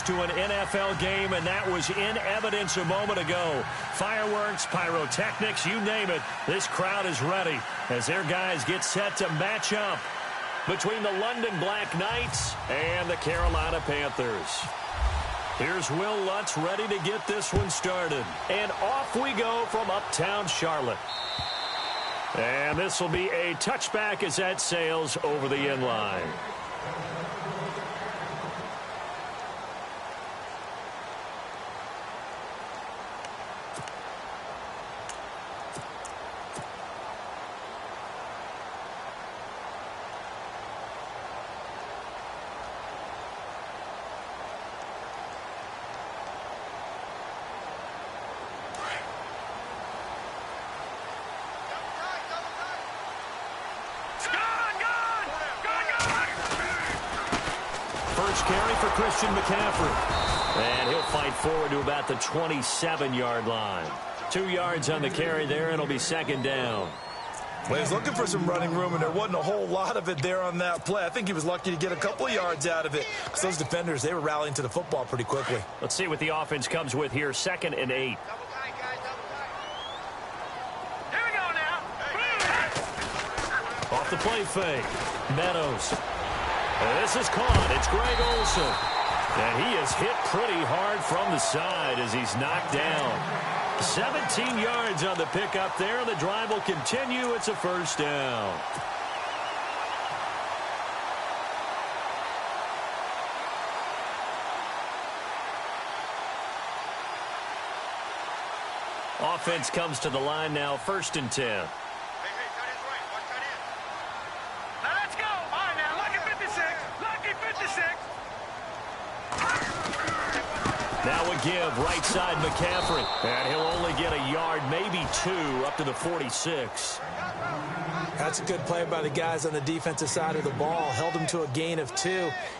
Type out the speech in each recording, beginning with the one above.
to an NFL game, and that was in evidence a moment ago. Fireworks, pyrotechnics, you name it. This crowd is ready as their guys get set to match up between the London Black Knights and the Carolina Panthers. Here's Will Lutz ready to get this one started. And off we go from uptown Charlotte. And this will be a touchback as that sails over the end line. First carry for Christian McCaffrey. And he'll fight forward to about the 27-yard line. 2 yards on the carry there, and it'll be second down. Well, he's looking for some running room, and there wasn't a whole lot of it there on that play. I think he was lucky to get a couple of yards out of it. Because those defenders, they were rallying to the football pretty quickly. Let's see what the offense comes with here. 2nd and 8. Off the play fake. Meadows. This is caught. It's Greg Olsen. And he is hit pretty hard from the side as he's knocked down. 17 yards on the pickup there. The drive will continue. It's a first down. Offense comes to the line now, 1st and 10. Now a give, right side McCaffrey. And he'll only get a yard, maybe 2, up to the 46. That's a good play by the guys on the defensive side of the ball. Held him to a gain of 2.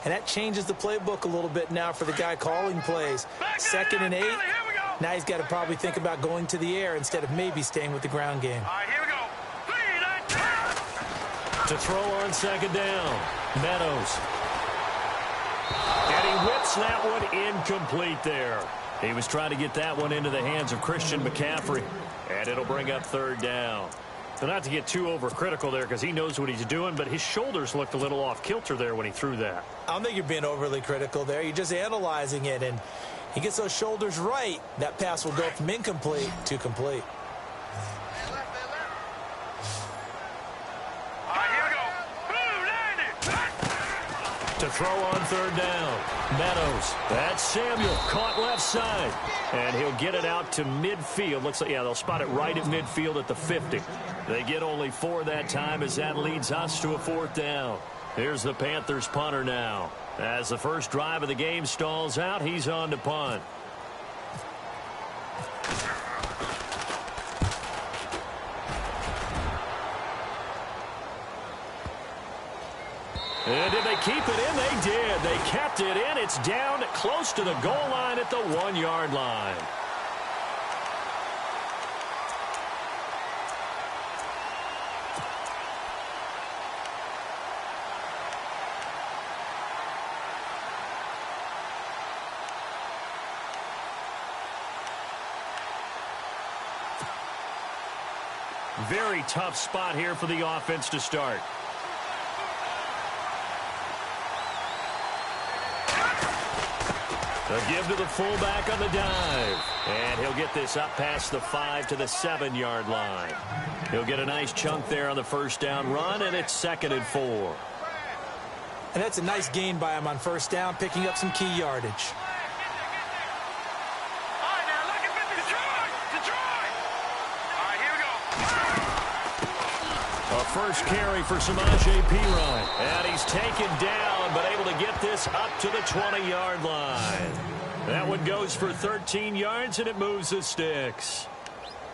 And that changes the playbook a little bit now for the guy calling plays. 2nd and 8. Now he's got to probably think about going to the air instead of maybe staying with the ground game. All right, here we go. To throw on 2nd down. Meadows. And he whips that one incomplete there. He was trying to get that one into the hands of Christian McCaffrey. And it'll bring up 3rd down. So not to get too overcritical there because he knows what he's doing, but his shoulders looked a little off kilter there when he threw that. I don't think you're being overly critical there. You're just analyzing it, and he gets those shoulders right. That pass will go from incomplete to complete. To throw on 3rd down. Meadows. That's Samuel. Caught left side. And he'll get it out to midfield. Looks like, yeah, they'll spot it right at midfield at the 50. They get only 4 that time as that leads us to a 4th down. Here's the Panthers punter now. As the first drive of the game stalls out, he's on to punt. And did they keep it in? They did. They kept it in. It's down close to the goal line at the 1-yard line. Very tough spot here for the offense to start. A give to the fullback on the dive. And he'll get this up past the 5 to the 7-yard line. He'll get a nice chunk there on the first down run, and it's 2nd and 4. And that's a nice gain by him on first down, picking up some key yardage. A first carry for Samaje Perine. And he's taken down, but able to get this up to the 20-yard line. That one goes for 13 yards, and it moves the sticks.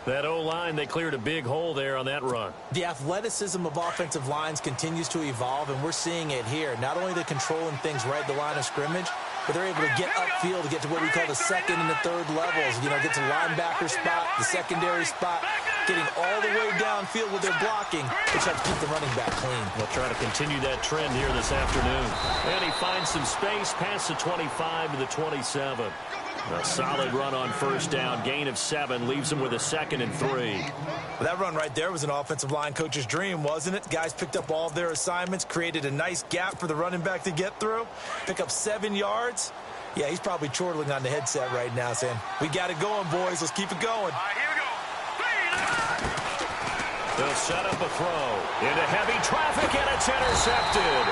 That O-line, they cleared a big hole there on that run. The athleticism of offensive lines continues to evolve, and we're seeing it here. Not only they're controlling things right at the line of scrimmage, but they're able to get upfield to get to what we call the 2nd and the 3rd levels. You know, get to linebacker spot, the secondary spot, getting all the way downfield with their blocking, which helps keep the running back clean. They'll try to continue that trend here this afternoon. And he finds some space past the 25 to the 27. A solid run on first down. Gain of 7 leaves him with a 2nd and 3. Well, that run right there was an offensive line coach's dream, wasn't it? Guys picked up all of their assignments, created a nice gap for the running back to get through, pick up 7 yards. Yeah, he's probably chortling on the headset right now saying, we got it going, boys. Let's keep it going. All right, here we go. They'll set up a throw into heavy traffic, and it's intercepted.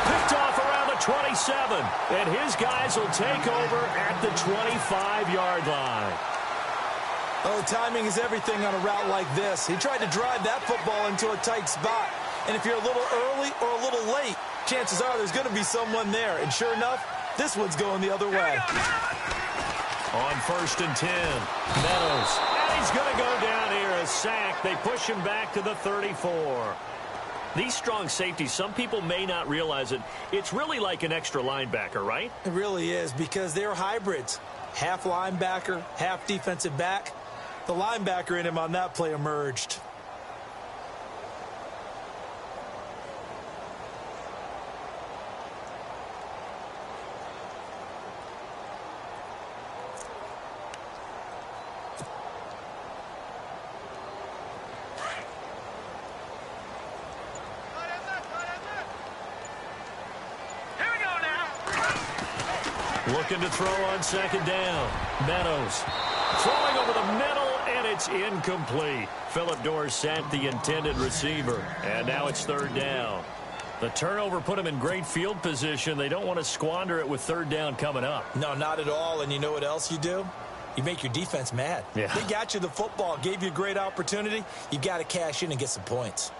Picked off around the 27, and his guys will take over at the 25-yard line. Oh, timing is everything on a route like this. He tried to drive that football into a tight spot. And if you're a little early or a little late, chances are there's going to be someone there. And sure enough, this one's going the other way. On 1st and 10, Meadows. And he's going to go down here, a sack. They push him back to the 34. These strong safeties, some people may not realize it. It's really like an extra linebacker, right? It really is, because they're hybrids. Half linebacker, half defensive back. The linebacker in him on that play emerged. Looking to throw on 2nd down. Meadows throwing over the middle, and it's incomplete. Phillip Dorsett, the intended receiver. And now it's 3rd down. The turnover put him in great field position. They don't want to squander it with 3rd down coming up. No, not at all. And you know what else you do? You make your defense mad. Yeah. They got you the football, gave you a great opportunity. You got to cash in and get some points.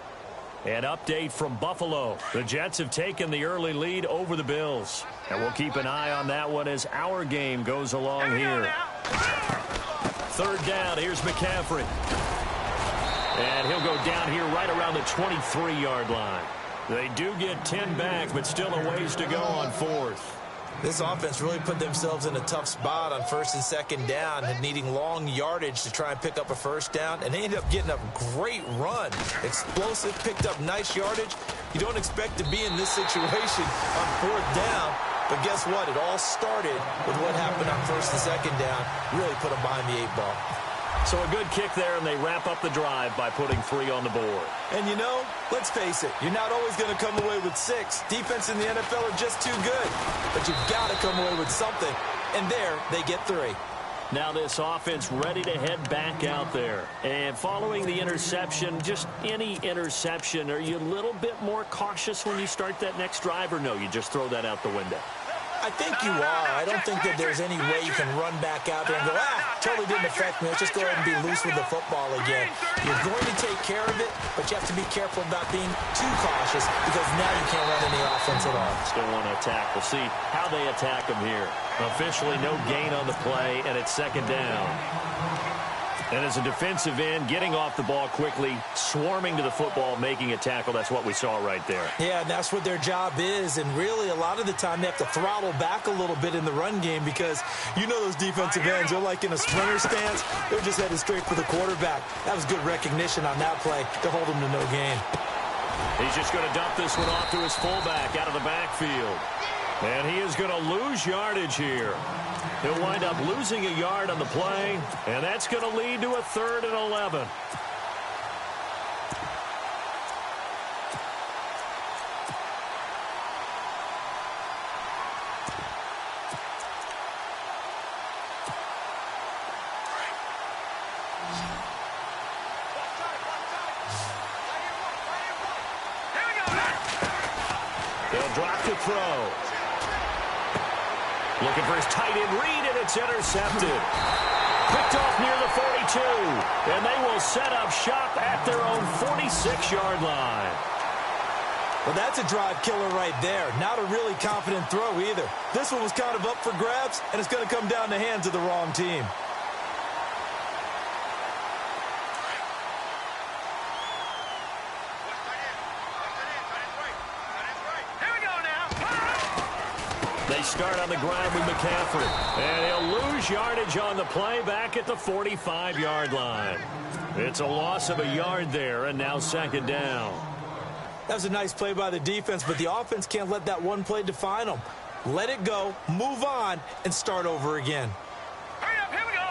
An update from Buffalo. The Jets have taken the early lead over the Bills. And we'll keep an eye on that one as our game goes along here. 3rd down. Here's McCaffrey. And he'll go down here right around the 23-yard line. They do get 10 back, but still a ways to go on 4th. This offense really put themselves in a tough spot on 1st and 2nd down and needing long yardage to try and pick up a 1st down. And they ended up getting a great run. Explosive, picked up nice yardage. You don't expect to be in this situation on 4th down. But guess what? It all started with what happened on 1st and 2nd down. Really put them behind the 8 ball. So a good kick there, and they wrap up the drive by putting 3 on the board. And you know, let's face it, you're not always going to come away with 6. Defense in the NFL are just too good. But you've got to come away with something. And there, they get 3. Now this offense ready to head back out there. And following the interception, just any interception, are you a little bit more cautious when you start that next drive, or no, you just throw that out the window? I think you are. I don't think that there's any way you can run back out there and go, totally didn't affect me. Let's just go ahead and be loose with the football again. You're going to take care of it, but you have to be careful about being too cautious because now you can't run any offense at all. Still want to attack. We'll see how they attack them here. Officially no gain on the play, and it's 2nd down. And as a defensive end, getting off the ball quickly, swarming to the football, making a tackle, that's what we saw right there. Yeah, and that's what their job is. And really, a lot of the time, they have to throttle back a little bit in the run game because you know those defensive ends, they're like in a sprinter stance. They're just headed straight for the quarterback. That was good recognition on that play to hold them to no gain. He's just going to dump this one off to his fullback out of the backfield. And he is going to lose yardage here. He'll wind up losing a yard on the play, and that's going to lead to a 3rd and 11. They'll drop to throw. Looking for his tight end read, and it's intercepted. Picked off near the 42, and they will set up shop at their own 46-yard line. Well, that's a drive killer right there. Not a really confident throw either. This one was kind of up for grabs, and it's going to come down the hands of the wrong team. Here we go now. They start on the ground with McCaffrey. And he'll lose yardage on the play back at the 45-yard line. It's a loss of a yard there, and now second down. That was a nice play by the defense, but the offense can't let that one play define them. Let it go, move on, and start over again. Hurry up, here we go.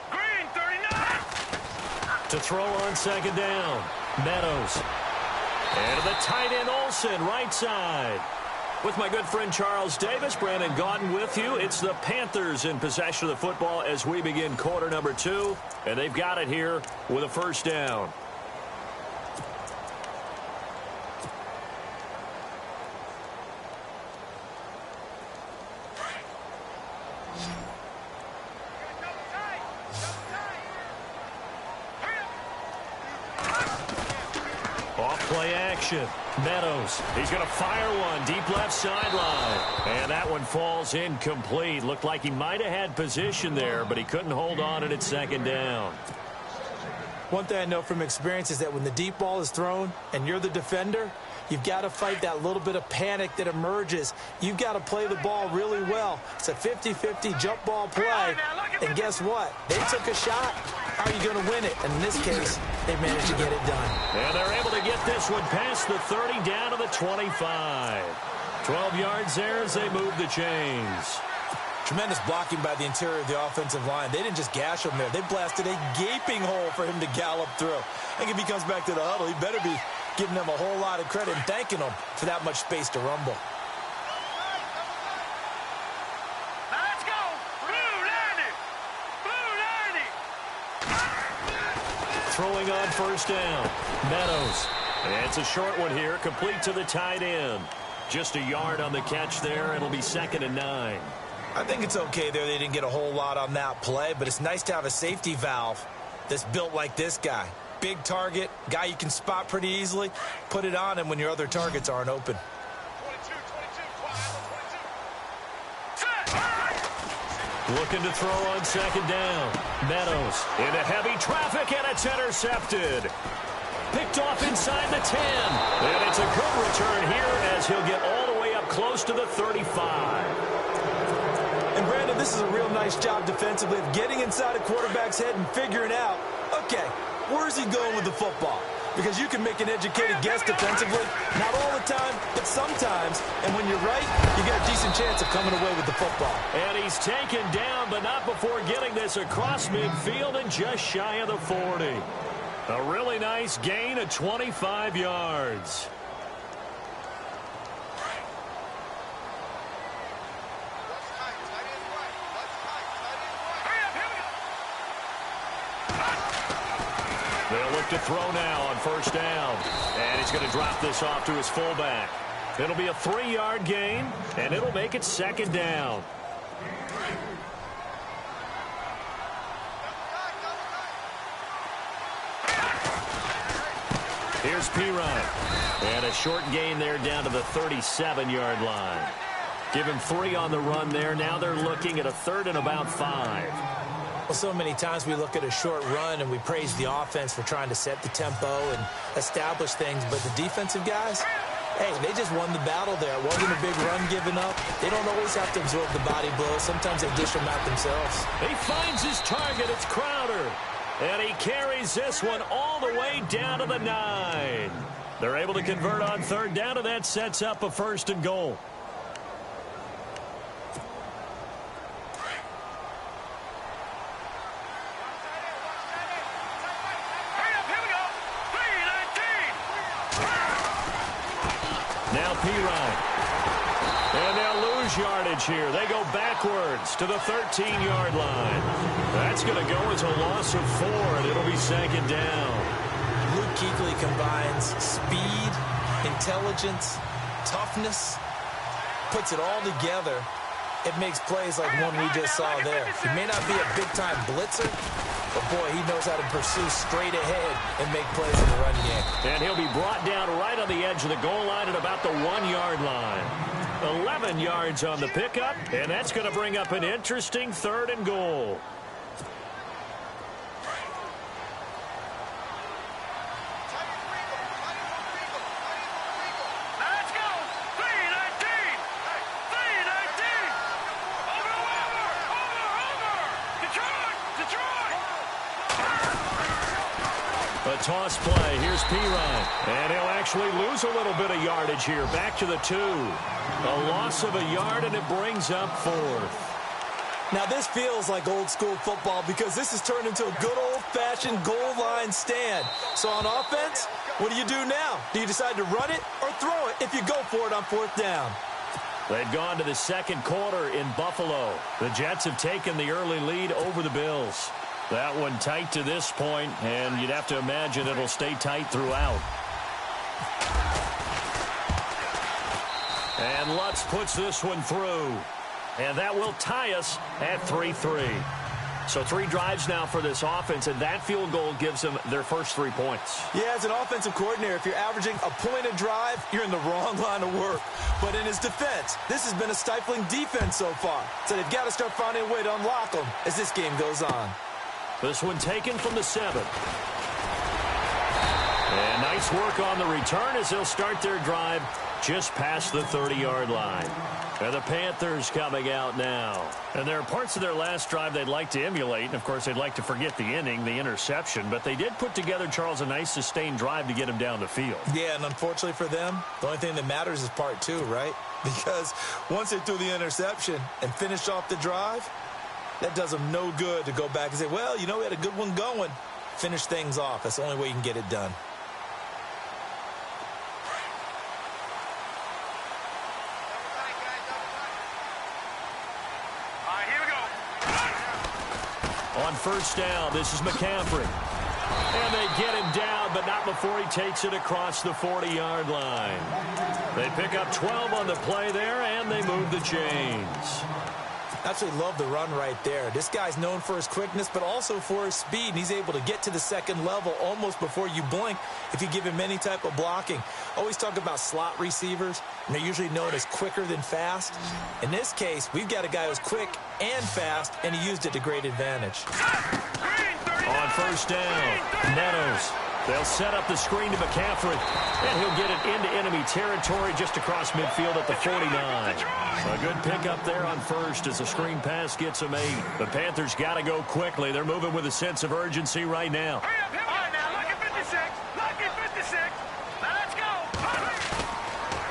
Green, 39. To throw on second down, Meadows. And to the tight end, Olsen, right side. With my good friend Charles Davis, Brandon Gaudin with you. It's the Panthers in possession of the football as we begin quarter number 2. And they've got it here with a first down. Off-play action. Meadows. He's going to fire one deep left sideline. And that one falls incomplete. Looked like he might have had position there, but he couldn't hold on at second down. One thing I know from experience is that when the deep ball is thrown and you're the defender, you've got to fight that little bit of panic that emerges. You've got to play the ball really well. It's a 50-50 jump ball play. And guess what? They took a shot. How are you going to win it? And in this case, they managed to get it done. And they're able to get this one past the 30 down to the 25. 12 yards there as they move the chains. Tremendous blocking by the interior of the offensive line. They didn't just gash him there. They blasted a gaping hole for him to gallop through. I think if he comes back to the huddle, he better be giving them a whole lot of credit and thanking them for that much space to rumble. Let's go. Blue 90. Blue 90. Throwing on first down. Meadows. And it's a short one here, complete to the tight end. Just a yard on the catch there. It'll be 2nd and 9. I think it's okay there. They didn't get a whole lot on that play, but it's nice to have a safety valve that's built like this guy. Big target, guy you can spot pretty easily. Put it on him when your other targets aren't open. 22. Looking to throw on second down. Meadows into heavy traffic, and it's intercepted. Picked off inside the 10. And it's a good return here as he'll get all the way up close to the 35. And Brandon, this is a real nice job defensively of getting inside a quarterback's head and figuring out, okay, where's he going with the football? Because you can make an educated guess defensively, not all the time, but sometimes. And when you're right, you get a decent chance of coming away with the football. And he's taken down, but not before getting this across midfield and just shy of the 40. A really nice gain of 25 yards. They'll look to throw now on first down. And he's going to drop this off to his fullback. It'll be a 3-yard gain, and it'll make it 2nd down. Here's Pirine. And a short gain there down to the 37-yard line. Give him 3 on the run there. Now they're looking at a 3rd and about 5. Well, so many times we look at a short run and we praise the offense for trying to set the tempo and establish things. But the defensive guys, hey, they just won the battle there. It wasn't a big run given up. They don't always have to absorb the body blows. Sometimes they dish them out themselves. He finds his target. It's Crowder. And he carries this one all the way down to the 9. They're able to convert on 3rd down, and that sets up a 1st and goal. Now Pirine. And they'll lose yardage here. They go backwards to the 13-yard line. That's going to go as a loss of 4, and it'll be 2nd down. Luke Kuechly combines speed, intelligence, toughness, puts it all together. It makes plays like one we just saw there. He may not be a big-time blitzer, but, boy, he knows how to pursue straight ahead and make plays in the run game. And he'll be brought down right on the edge of the goal line at about the 1-yard line. 11 yards on the pickup, and that's going to bring up an interesting 3rd and goal. Let's go. 319. 319. A toss play. Here's Pirine. And he'll actually lose a little bit of yardage here. Back to the 2. A loss of a yard, and it brings up 4th. Now, this feels like old-school football because this has turned into a good old-fashioned goal line stand. So on offense, what do you do now? Do you decide to run it or throw it if you go for it on 4th down? They've gone to the second quarter in Buffalo. The Jets have taken the early lead over the Bills. That one tight to this point, and you'd have to imagine it'll stay tight throughout. And Lutz puts this one through. And that will tie us at 3-3. So 3 drives now for this offense, and that field goal gives them their first 3 points. Yeah, as an offensive coordinator, if you're averaging a point a drive, you're in the wrong line of work. But in his defense, this has been a stifling defense so far. So they've got to start finding a way to unlock them as this game goes on. This one taken from the 7. And nice work on the return as they'll start their drive just past the 30-yard line. And the Panthers coming out now. And there are parts of their last drive they'd like to emulate. And, of course, they'd like to forget the inning, the interception. But they did put together, Charles, a nice sustained drive to get him down the field. Yeah, and unfortunately for them, the only thing that matters is part 2, right? Because once they threw the interception and finished off the drive, that does them no good to go back and say, well, you know, we had a good one going. Finish things off. That's the only way you can get it done. On 1st down, this is McCaffrey. And they get him down, but not before he takes it across the 40-yard line. They pick up 12 on the play there, and they move the chains. Absolutely love the run right there. This guy's known for his quickness, but also for his speed. And he's able to get to the second level almost before you blink if you give him any type of blocking. Always talk about slot receivers, and they're usually known as quicker than fast. In this case, we've got a guy who's quick and fast, and he used it to great advantage. On 1st down, Meadows. They'll set up the screen to McCaffrey, and he'll get it into enemy territory just across midfield at the 49. A good pickup there on 1st as the screen pass gets him 8. The Panthers got to go quickly. They're moving with a sense of urgency right now. Hurry up, all right, now, look at 56. Look at 56. Now let's go.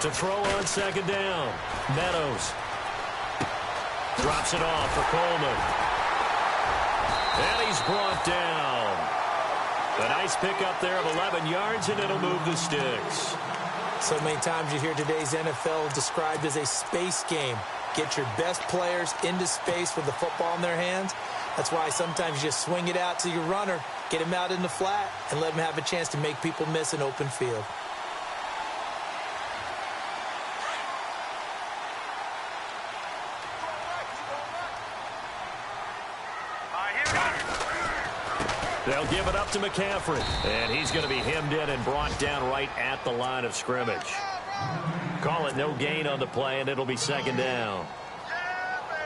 To throw on 2nd down, Meadows. Drops it off for Coleman. And he's brought down. A nice pickup there of 11 yards, and it'll move the sticks. So many times you hear today's NFL described as a space game. Get your best players into space with the football in their hands. That's why sometimes you just swing it out to your runner, get him out in the flat, and let him have a chance to make people miss an open field. They'll give it up to McCaffrey, and he's going to be hemmed in and brought down right at the line of scrimmage. Call it no gain on the play, and it'll be 2nd down.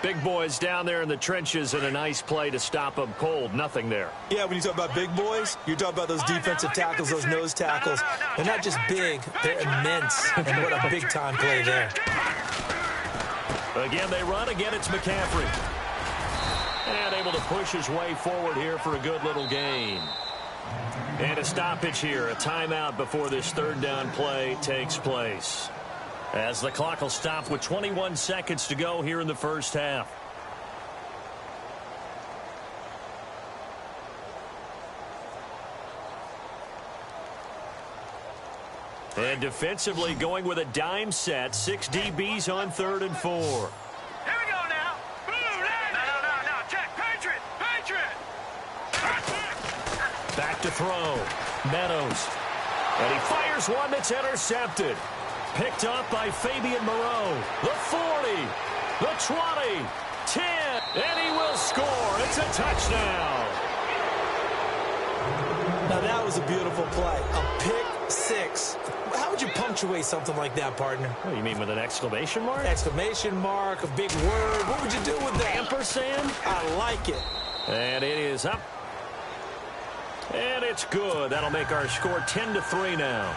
Big boys down there in the trenches, and a nice play to stop them cold. Nothing there. Yeah, when you talk about big boys, you're talking about those defensive tackles, those nose tackles. They're not just big, they're immense, and what a big-time play there. Again, they run. Again, it's McCaffrey. And able to push his way forward here for a good little gain. And a stoppage here, a timeout before this 3rd down play takes place. As the clock will stop with 21 seconds to go here in the 1st half. And defensively going with a dime set, 6 DBs on 3rd and 4. Here we go now. No. Check. Patriot. Back to throw. Meadows. And he fires one that's intercepted. Picked up by Fabian Moreau. The 40. The 20. 10. And he will score. It's a touchdown. Now that was a beautiful play. A pick 6. How would you punctuate something like that, partner? What do you mean, with an exclamation mark? Exclamation mark, a big word. What would you do with that? Ampersand? I like it. And it is up. And it's good. That'll make our score 10-3 now.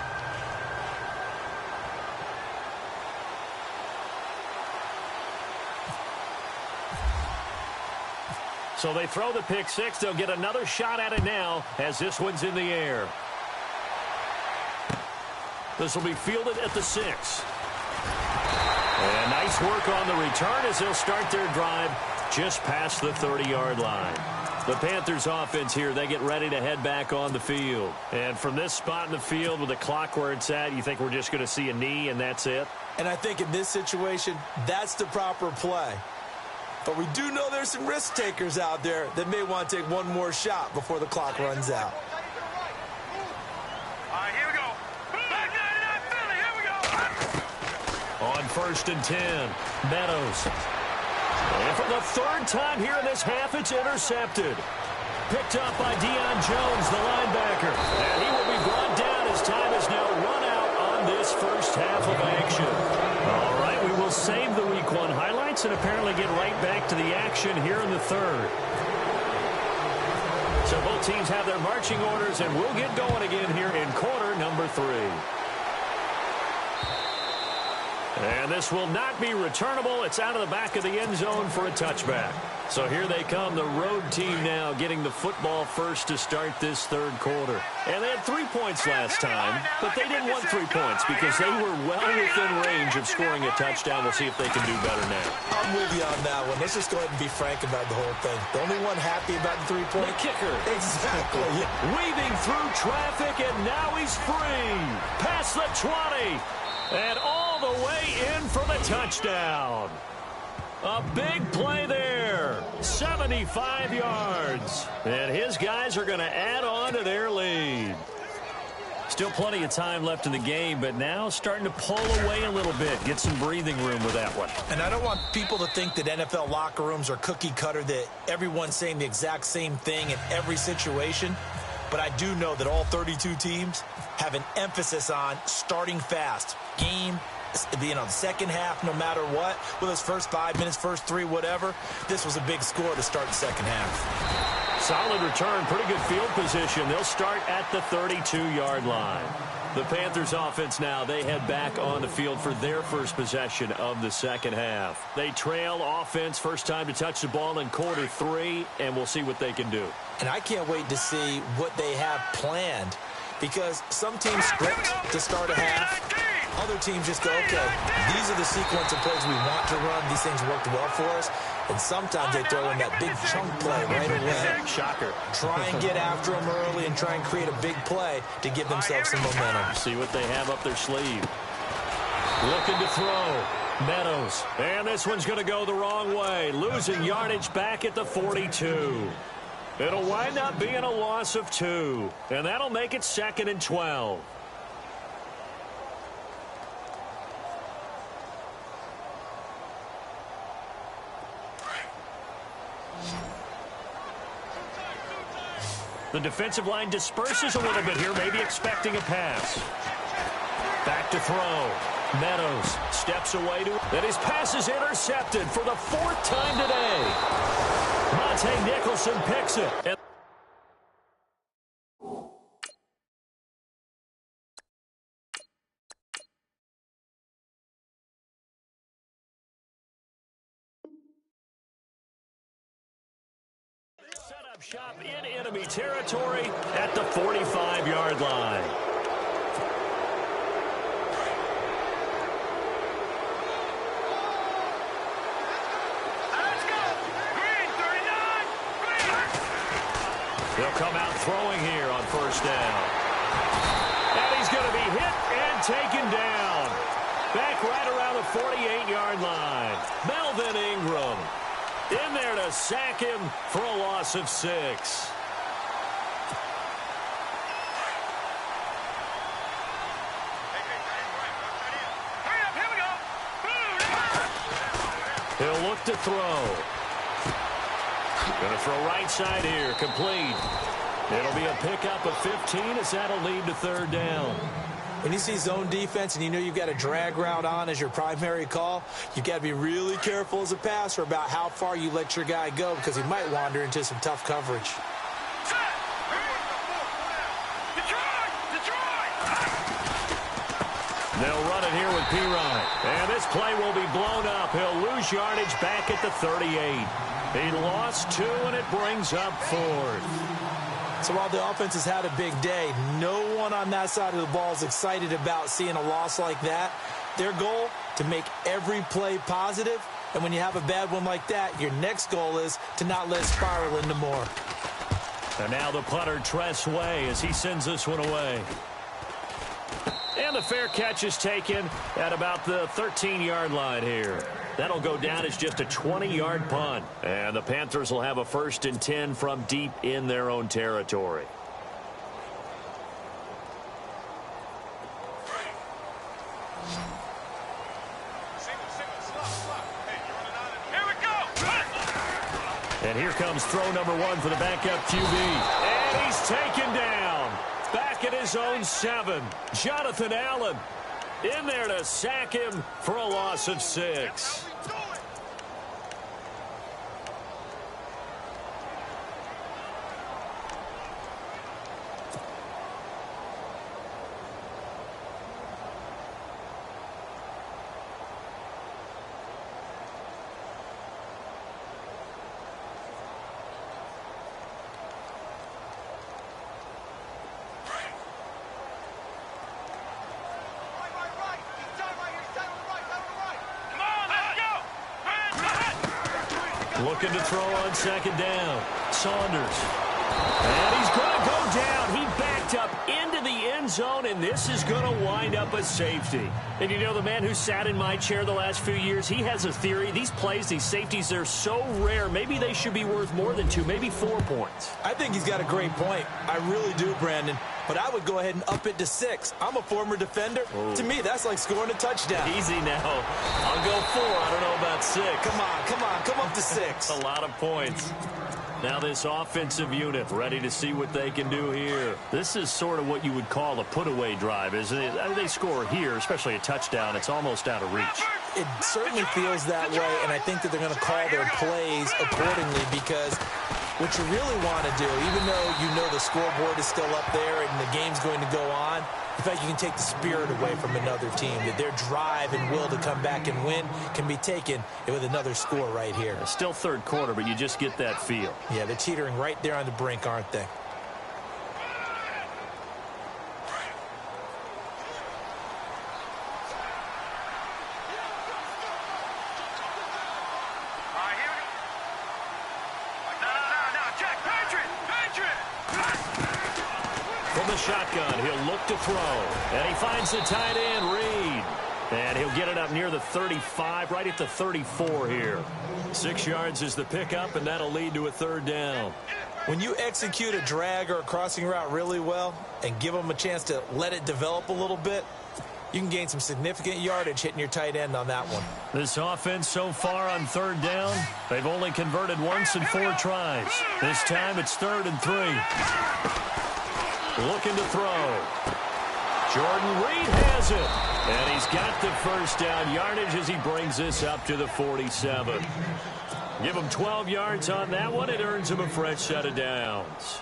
So they throw the pick 6. They'll get another shot at it now as this one's in the air. This will be fielded at the 6. And nice work on the return as they'll start their drive just past the 30-yard line. The Panthers offense here, they get ready to head back on the field. And from this spot in the field with the clock where it's at, you think we're just going to see a knee and that's it? And I think in this situation, that's the proper play. But we do know there's some risk takers out there that may want to take one more shot before the clock runs out. All right, here we go. Back 99 Philly, here we go. On 1st and 10, Meadows. And for the 3rd time here in this half, it's intercepted. Picked up by Deion Jones, the linebacker. And he will be brought down as time is now run out on this first half of action. All right, we will save the Week 1 highlights and apparently get right back to the action here in the 3rd. So both teams have their marching orders, and we'll get going again here in quarter number 3. And this will not be returnable. It's out of the back of the end zone for a touchback. So here they come, the road team now getting the football first to start this 3rd quarter. And they had 3 points last time, but they didn't want 3 points because they were well within range of scoring a touchdown. We'll see if they can do better now. I'm with you on that one. Let's just go ahead and be frank about the whole thing. The only one happy about the 3-point kicker. Exactly. Weaving through traffic, and now he's free. Past the 20. And all the way in for the touchdown. A big play there. 75 yards. And his guys are going to add on to their lead. Still plenty of time left in the game, but now starting to pull away a little bit. Get some breathing room with that one. And I don't want people to think that NFL locker rooms are cookie cutter, that everyone's saying the exact same thing in every situation. But I do know that all 32 teams have an emphasis on starting fast. Game, the second half, no matter what, with his first 5 minutes, first 3, whatever. This was a big score to start the second half. Solid return, pretty good field position. They'll start at the 32-yard line. The Panthers offense now, they head back on the field for their first possession of the second half. They trail offense, first time to touch the ball in quarter 3, and we'll see what they can do. And I can't wait to see what they have planned, because some teams script to start a half. Other teams just go, okay, these are the sequence of plays we want to run. These things worked well for us. And sometimes they throw in that big chunk play right away. Shocker. Try and get after them early and try and create a big play to give themselves some momentum. See what they have up their sleeve. Looking to throw. Meadows. And this one's going to go the wrong way. Losing yardage back at the 42. It'll wind up being a loss of 2. And that'll make it 2nd and 12. The defensive line disperses a little bit here, maybe expecting a pass. Back to throw. Meadows steps away to it. And his pass is intercepted for the 4th time today. Monte Nicholson picks it. And set up shop in enemy territory at the 45-yard line. They'll come out throwing here on first down. And he's going to be hit and taken down. Back right around the 48-yard line. Melvin Ingram in there to sack him for a loss of 6. He'll look to throw. Going to throw right side here. Complete. It'll be a pickup of 15 as that'll lead to 3rd down. When you see zone defense and you know you've got a drag route on as your primary call, you've got to be really careful as a passer about how far you let your guy go, because he might wander into some tough coverage. They'll run it here with P-Ryan. And this play will be blown up. He'll lose yardage back at the 38. He lost 2, and it brings up 4th. So while the offense has had a big day, no one on that side of the ball is excited about seeing a loss like that. Their goal, to make every play positive. And when you have a bad one like that, your next goal is to not let it spiral into more. And now the punter, Tress Way, as he sends this one away. And the fair catch is taken at about the 13-yard line here. That'll go down as just a 20-yard punt. And the Panthers will have a 1st and 10 from deep in their own territory. And here comes throw number 1 for the backup QB. And he's taken down. Back at his own 7. Jonathan Allen in there to sack him for a loss of 6. Looking to throw on 2nd down. Saunders. And he's going to go down. He backed up into the end zone, and this is going to wind up a safety. And you know, the man who sat in my chair the last few years, he has a theory. These plays, these safeties, they're so rare. Maybe they should be worth more than 2, maybe 4 points. I think he's got a great point. I really do, Brandon. But I would go ahead and up it to 6. I'm a former defender. Ooh. To me, that's like scoring a touchdown. Easy now. I'll go 4. I don't know about 6. Come up to 6. A lot of points. Now this offensive unit ready to see what they can do here. This is sort of what you would call a put-away drive, isn't it? I mean, they score here, especially a touchdown. It's almost out of reach. It certainly feels that way, and I think that they're going to call their plays accordingly because what you really want to do, even though you know the scoreboard is still up there and the game's going to go on, in fact, you can take the spirit away from another team, that their drive and will to come back and win can be taken with another score right here. It's still 3rd quarter, but you just get that feel. Yeah, they're teetering right there on the brink, aren't they? From the shotgun, he'll look to throw. And he finds the tight end, Reed. And he'll get it up near the 35, right at the 34 here. 6 yards is the pickup, and that'll lead to a 3rd down. When you execute a drag or a crossing route really well and give them a chance to let it develop a little bit, you can gain some significant yardage hitting your tight end on that one. This offense so far on 3rd down, they've only converted once in 4 tries. This time it's 3rd and 3. Looking to throw. Jordan Reed has it. And he's got the 1st down yardage as he brings this up to the 47. Give him 12 yards on that one. It earns him a fresh set of downs.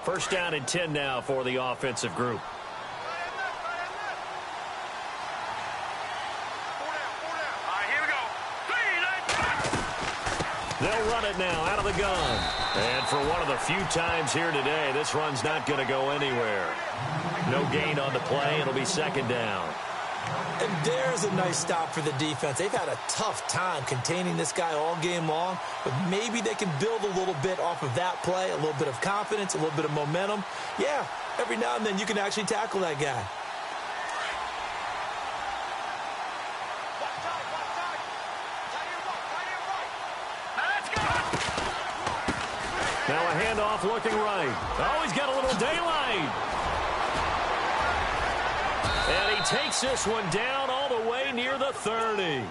1st down and 10 now for the offensive group. They'll run it now out of the gun. And for one of the few times here today, this run's not going to go anywhere. No gain on the play. It'll be 2nd down. And there's a nice stop for the defense. They've had a tough time containing this guy all game long, but maybe they can build a little bit off of that play, a little bit of confidence, a little bit of momentum. Yeah, every now and then you can actually tackle that guy. Now a handoff looking right. Oh, he's got a little daylight. And he takes this one down all the way near the 30.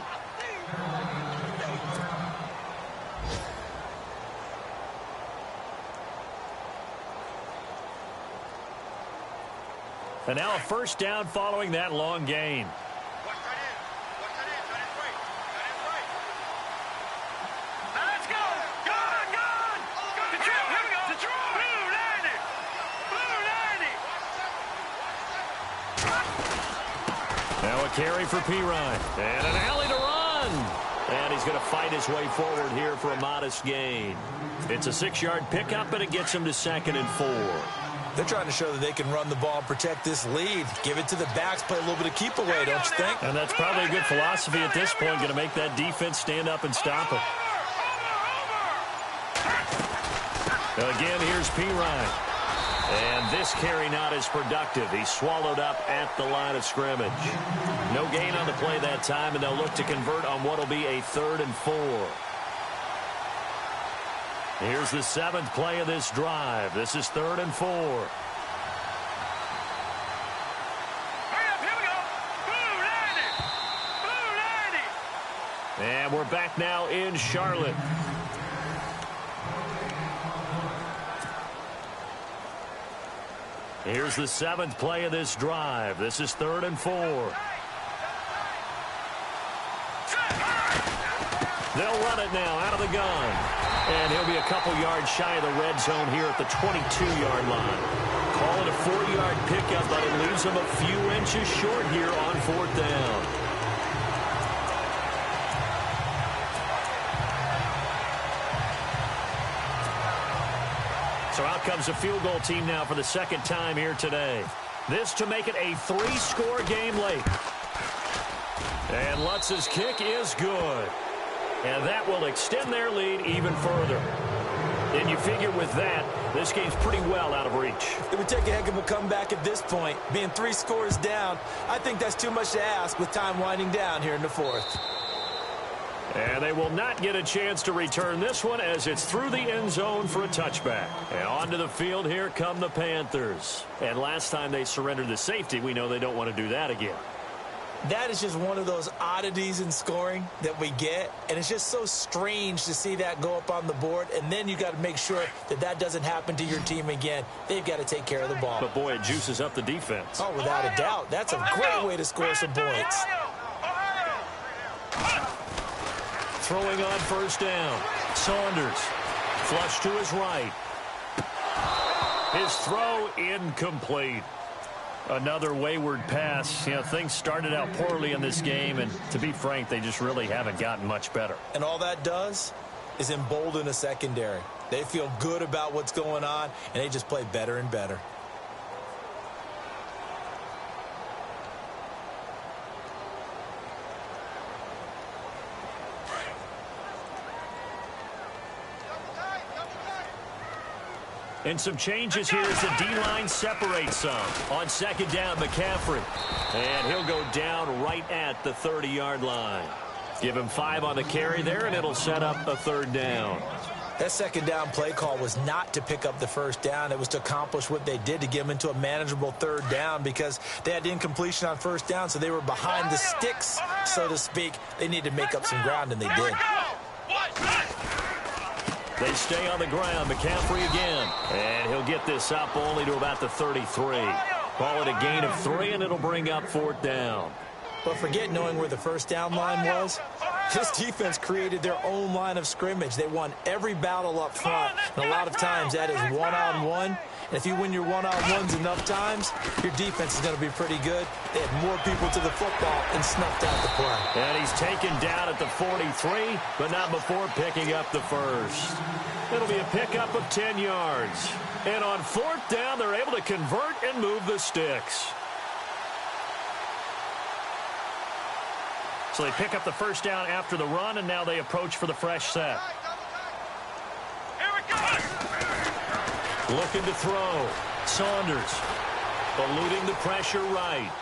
And now a 1st down following that long gain. Now a carry for Pirine. And an alley to run. And he's going to fight his way forward here for a modest gain. It's a 6-yard pickup, and it gets him to 2nd and 4. They're trying to show that they can run the ball and protect this lead. Give it to the backs, play a little bit of keep away, don't you think? And that's probably a good philosophy at this point, going to make that defense stand up and stop it. Again, here's Pirine. And this carry not as productive. He's swallowed up at the line of scrimmage. No gain on the play that time, and they'll look to convert on what will be a 3rd and 4. Here's the 7th play of this drive. This is 3rd and 4. Hurry up, here we go. Blue 90. And we're back now in Charlotte. Here's the 7th play of this drive. This is 3rd and 4. They'll run it now out of the gun. And he'll be a couple yards shy of the red zone here at the 22-yard line. Call it a 4-yard pickup, but it leaves him a few inches short here on 4th down. So out comes a field goal team now for the 2nd time here today. This to make it a 3-score game late. And Lutz's kick is good. And that will extend their lead even further. And you figure with that, this game's pretty well out of reach. It would take a heck of a comeback at this point. Being 3 scores down, I think that's too much to ask with time winding down here in the 4th. And they will not get a chance to return this one as it's through the end zone for a touchback. And onto the field, here come the Panthers. And last time they surrendered the safety, we know they don't want to do that again. That is just one of those oddities in scoring that we get, and it's just so strange to see that go up on the board, and then you got to make sure that that doesn't happen to your team again. They've got to take care of the ball. But, boy, it juices up the defense. Oh, without a doubt. That's a great way to score some points. Throwing on 1st down. Saunders. Flush to his right. His throw incomplete. Another wayward pass. You know, things started out poorly in this game, and to be frank, they just really haven't gotten much better. And all that does is embolden a secondary. They feel good about what's going on, and they just play better and better. And some changes here as the D-line separates some. On 2nd down, McCaffrey. And he'll go down right at the 30-yard line. Give him 5 on the carry there, and it'll set up a 3rd down. That 2nd down play call was not to pick up the 1st down. It was to accomplish what they did to get them into a manageable 3rd down because they had incompletion on 1st down, so they were behind the sticks, so to speak. They needed to make up some ground, and they did. They stay on the ground. McCaffrey again. And he'll get this up only to about the 33. Call it a gain of 3, and it'll bring up 4th down. But forget knowing where the 1st down line was. This defense created their own line of scrimmage. They won every battle up front. And a lot of times that is one-on-one. And if you win your one-on-ones enough times, your defense is going to be pretty good. They had more people to the football and snuffed out the play. And he's taken down at the 43, but not before picking up the 1st. It'll be a pickup of 10 yards. And on 4th down, they're able to convert and move the sticks. So they pick up the 1st down after the run, and now they approach for the fresh set. Here we go. Looking to throw. Saunders eluding the pressure right.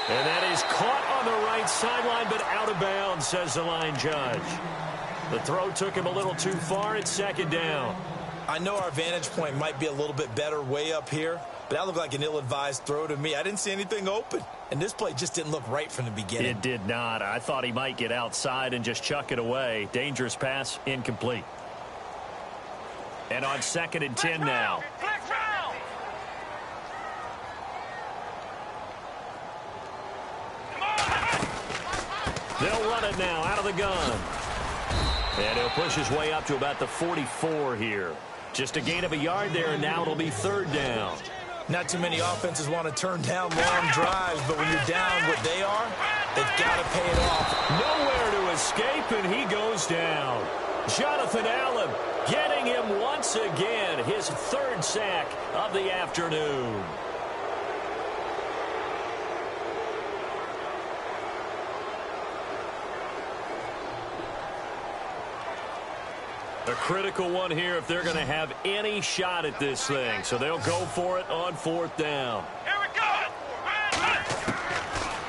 And that is caught on the right sideline, but out of bounds, says the line judge. The throw took him a little too far. It's 2nd down. I know our vantage point might be a little bit better way up here, but that looked like an ill-advised throw to me. I didn't see anything open, and this play just didn't look right from the beginning. It did not. I thought he might get outside and just chuck it away. Dangerous pass, incomplete. And on 2nd and 10 now. They'll run it now out of the gun. And he'll push his way up to about the 44 here. Just a gain of a yard there, and now it'll be 3rd down. Not too many offenses want to turn down long drives, but when you're down what they are, they've got to pay it off. Nowhere to escape, and he goes down. Jonathan Allen getting him once again, his third sack of the afternoon. A critical one here if they're going to have any shot at this thing. So they'll go for it on fourth down. Here we go.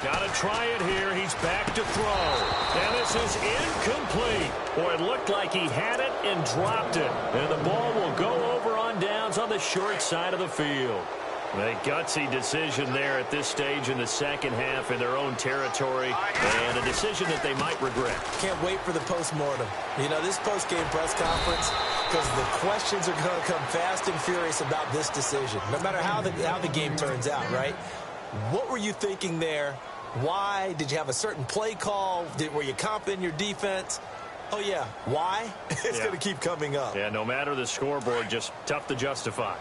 Got to try it here. He's back to throw. And this is incomplete. Boy, it looked like he had it and dropped it. And the ball will go over on downs on the short side of the field. A gutsy decision there at this stage in the second half in their own territory, and a decision that they might regret. Can't wait for the postmortem. You know, this post-game press conference, because the questions are going to come fast and furious about this decision, no matter how the game turns out, right? What were you thinking there? Why? Did you have a certain play call? Were you confident in your defense? Oh, yeah. Why? It's going to keep coming up. Yeah, no matter the scoreboard, just tough to justify.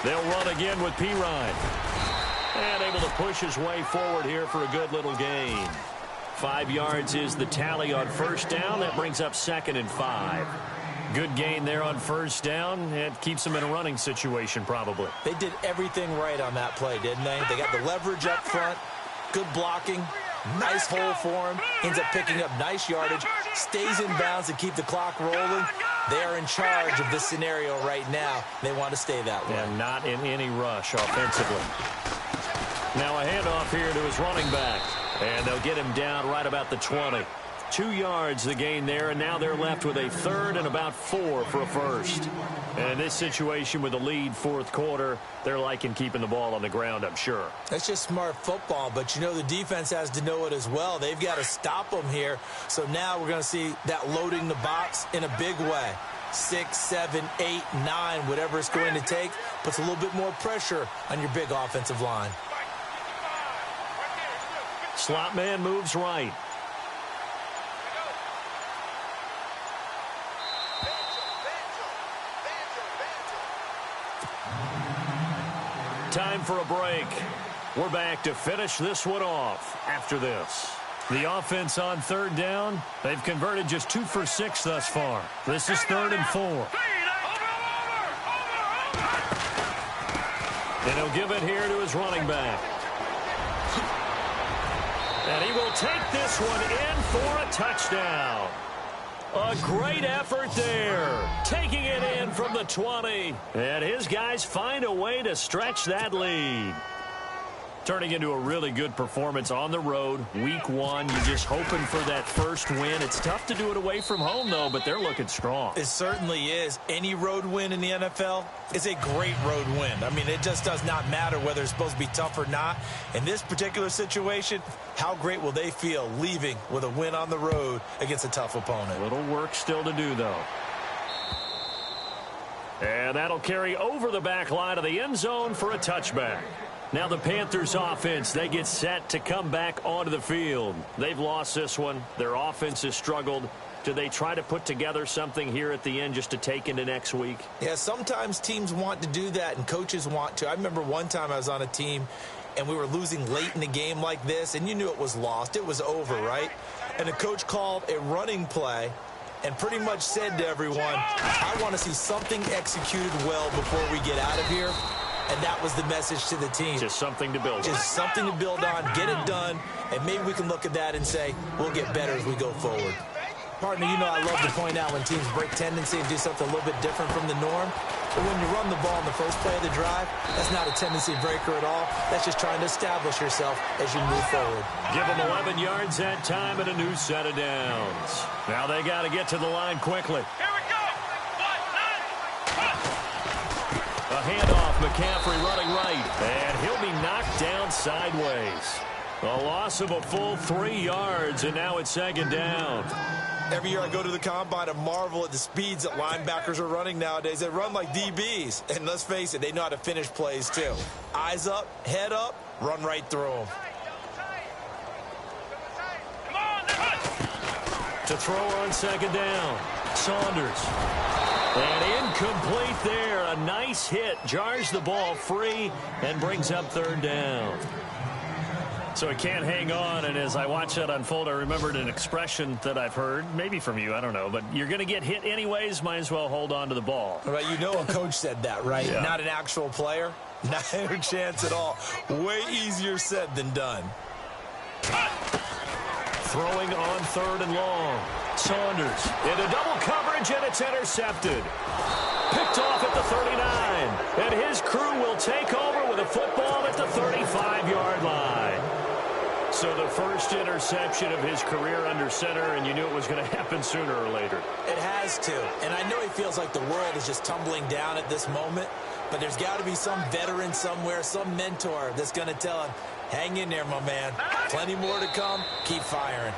They'll run again with Pirine. And able to push his way forward here for a good little gain. 5 yards is the tally on first down. That brings up 2nd and 5. Good gain there on first down. It keeps them in a running situation probably. They did everything right on that play, didn't they? They got the leverage up front. Good blocking. Nice hole for him. Ends up picking up nice yardage. Stays in bounds to keep the clock rolling. They are in charge of this scenario right now. They want to stay that way. And not in any rush offensively. Now a handoff here to his running back. And they'll get him down right about the 20. 2 yards the gain there, and now they're left with a 3rd and about 4 for a first. And in this situation with the lead fourth quarter, they're liking keeping the ball on the ground, I'm sure. That's just smart football, but you know the defense has to know it as well. They've got to stop them here. So now we're going to see that loading the box in a big way. 6, 7, 8, 9, whatever it's going to take, puts a little bit more pressure on your big offensive line. Slot man moves right. Time for a break. We're back to finish this one off after this. The offense on 3rd down, they've converted just 2 for 6 thus far. This is 3rd and 4. And he'll give it here to his running back. And he will take this one in for a touchdown. A great effort there. Taking it in from the 20. And his guys find a way to stretch that lead. Turning into a really good performance on the road. Week 1, you're just hoping for that first win. It's tough to do it away from home, though, but they're looking strong. It certainly is. Any road win in the NFL is a great road win. I mean, it just does not matter whether it's supposed to be tough or not. In this particular situation, how great will they feel leaving with a win on the road against a tough opponent? A little work still to do, though. And that'll carry over the back line of the end zone for a touchback. Now the Panthers offense, they get set to come back onto the field. They've lost this one. Their offense has struggled. Do they try to put together something here at the end just to take into next week? Yeah, sometimes teams want to do that and coaches want to. I remember one time I was on a team and we were losing late in the game like this, and you knew it was lost. It was over, right? And the coach called a running play and pretty much said to everyone, I want to see something executed well before we get out of here. And that was the message to the team. Just something to build on. Just something to build on, get it done, and maybe we can look at that and say, we'll get better as we go forward. Partner, you know I love to point out when teams break tendency and do something a little bit different from the norm. But when you run the ball in the first play of the drive, that's not a tendency breaker at all. That's just trying to establish yourself as you move forward. Give them 11 yards that time and a new set of downs. Now they got to get to the line quickly. Here we go. A handoff, McCaffrey running right, and he'll be knocked down sideways. A loss of a full 3 yards, and now it's 2nd down. Every year I go to the combine and marvel at the speeds that linebackers are running nowadays. They run like DBs, and let's face it, they know how to finish plays too. Eyes up, head up, run right through them. To throw on second down. Saunders. And incomplete there. A nice hit. Jars the ball free and brings up third down. So he can't hang on, and as I watch that unfold, I remembered an expression that I've heard, maybe from you, I don't know, but you're going to get hit anyways, might as well hold on to the ball. Right, you know a coach said that, right? Yeah. Not an actual player. Not a chance at all. Way easier said than done. Throwing on third and long. Saunders into double coverage, and it's intercepted. Picked off at the 39, and his crew will take over with a football at the 35-yard line. So the first interception of his career under center, and you knew it was going to happen sooner or later. It has to, and I know he feels like the world is just tumbling down at this moment, but there's got to be some veteran somewhere, some mentor that's going to tell him, hang in there, my man. Plenty more to come. Keep firing.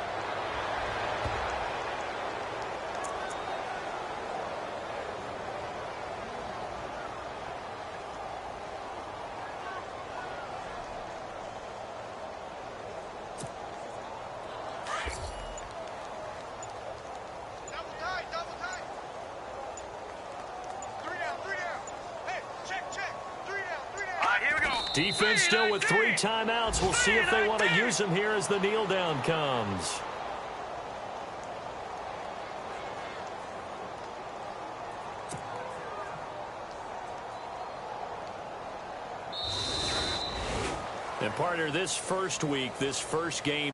Defense still with 3 timeouts. We'll see if they want to use them here as the kneel down comes. And partner, this first week, this first game.